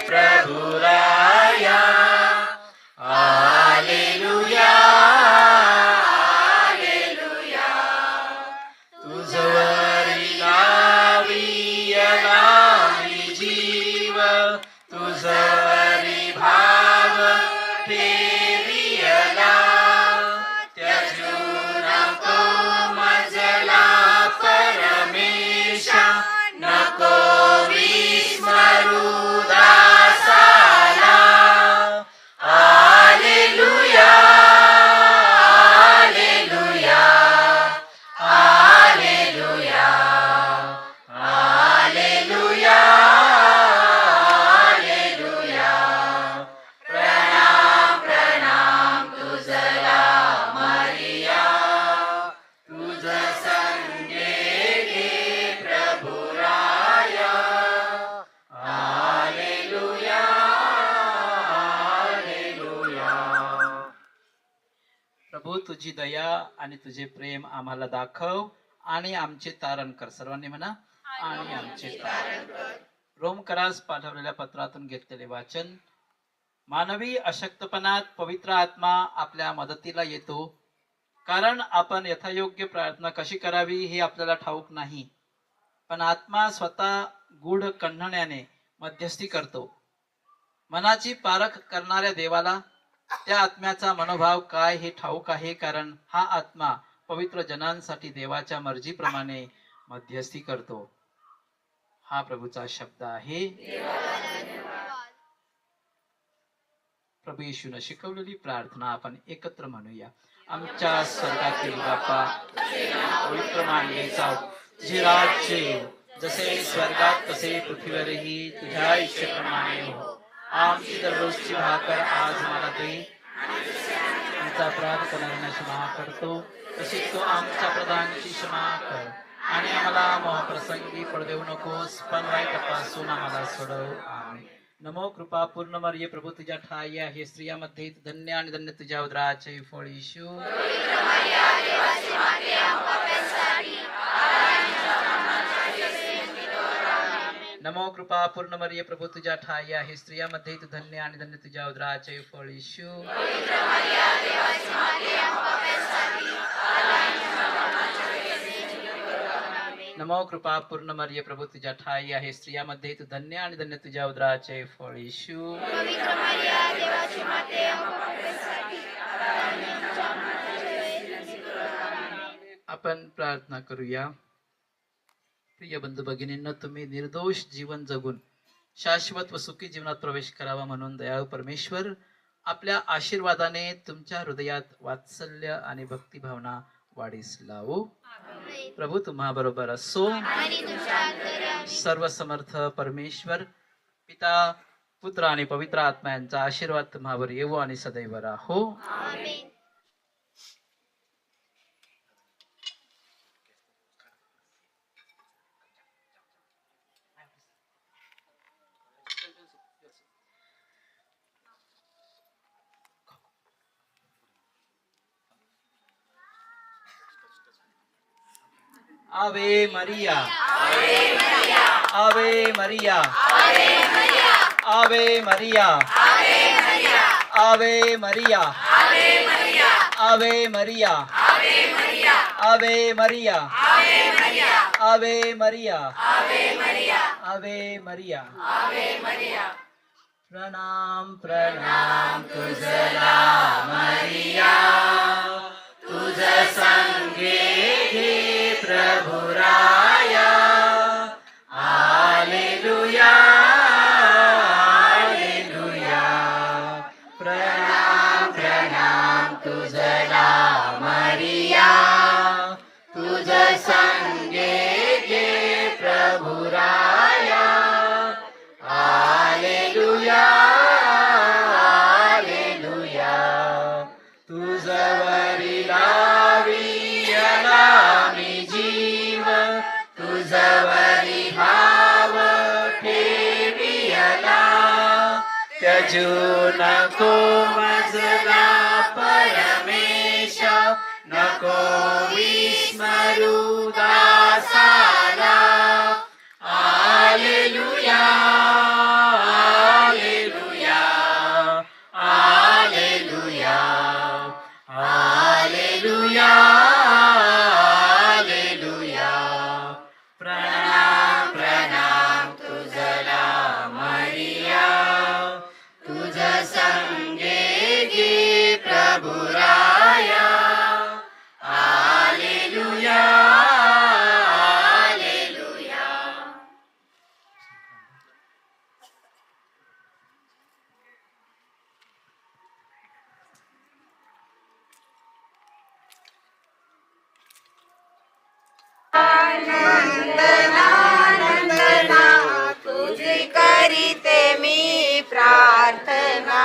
प्रभुराया hallelujah hallelujah तुझवरी लावी अगामी जीव तुझवरी भाव ठेवियला त्याजू नको मजला परमेशा नको विस्मरू दासाला hallelujah hallelujah hallelujah hallelujah hallelujah प्रणाम प्रणाम तुझला मरिया तुझ संगे घे प्रभुराया हालेलुया हालेलुया प्रभू तुझी दया आणि तुझे प्रेम आम्हाला दाखव आणि आमचे तारण कर. सर्वांनी म्हणा आणि आमचे तारण कर. रोमकरास पाठवलेल्या पत्रातून घेतलेले वाचन. मानवी अशक्तपणात पवित्र आत्मा आपल्या मदतीला येतो, कारण आपण यथायोग्य प्रार्थना कशी करावी हे आपल्याला ठाऊक नाही, पण आत्मा स्वतः गूढ कण्हण्याने मध्यस्थी करतो. मनाची पारख करणाऱ्या देवाला त्या आत्म्याचा मनोभाव काय हे ठाऊक आहे, कारण हा आत्मा पवित्र जनांसाठी देवाच्या मर्जीप्रमाणे मध्यस्थी करतो. हा प्रभूचा शब्द आहे. प्रभू येशूने शिकवलेली प्रार्थना आपण एकत्र म्हणूया. आमच्या स्वर्गातील बापा, पवित्र मानले जाओ, तुझे राज्य येऊ, जसे स्वर्गात तसे पृथ्वीवरही तुझ्या इच्छेप्रमाणे हो. आमची दररोजची भाकर आज मला दे, आमचा अपराध करणाऱ्यांना क्षमा करतो तसेच तू आमच्या अपराधांची क्षमा कर, आणि आम्हाला मोहप्रसंगी पडू देऊ नकोस, पण वाईटापासून आम्हाला सोडव. आमेन. नमो कृपा पूर्ण मरिये, प्रभू तुझ्या ठाई आहे स्त्रियामध्ये तू धन्य, आणि धन्य तुझ्या उदराचे फळ येशू. नमो कृपा पूर्ण मरिये, प्रभू तुझ्या ठाई आहे स्त्रियामध्ये तू धन्य, आणि धन्य तुझ्या उदराचे फळ येशू. नमो कृपा पूर्ण मरिये, प्रभू तुझ्या ठाई आहे स्त्रियामध्ये तू धन्य, आणि धन्य तुझ्या उदराचे फळ येशू. आपण प्रार्थना करूया. प्रिय बंधू भगिनींनो, तुम्ही निर्दोष जीवन जगून शाश्वत व सुखी जीवनात प्रवेश करावा म्हणून दयाळू परमेश्वर आपल्या आशीर्वादाने तुमच्या हृदयात वात्सल्य आणि भक्तिभावना वाढीस लावो. प्रभू तुम्हा बरोबर असो. सर्व समर्थ परमेश्वर पिता, पुत्र आणि पवित्र आत्मा यांचा आशीर्वाद तुम्हावर येवो आणि सदैव राहो. आवे मरिया, आवे मरिया, आवे मरिया, आवे मरिया, आवे मरिया, आवे मरिया, आवे मरिया, आवे मरिया, आवे मरिया. प्रणाम प्रणाम तुझला मरिया, तुझ संगे घे प्रभुराया. Hallelujah hallelujah. प्रणाम प्रणाम तुझला मरिया, तुझ संगे घे प्रभुराया. Hallelujah hallelujah. तुझवरी लावी अगामी जीव, तुझवरी भाव ठेवियला त्यजू नको मजला परमेशा, नको विस्मरू दासाला. तुझी करीते मी प्रार्थना.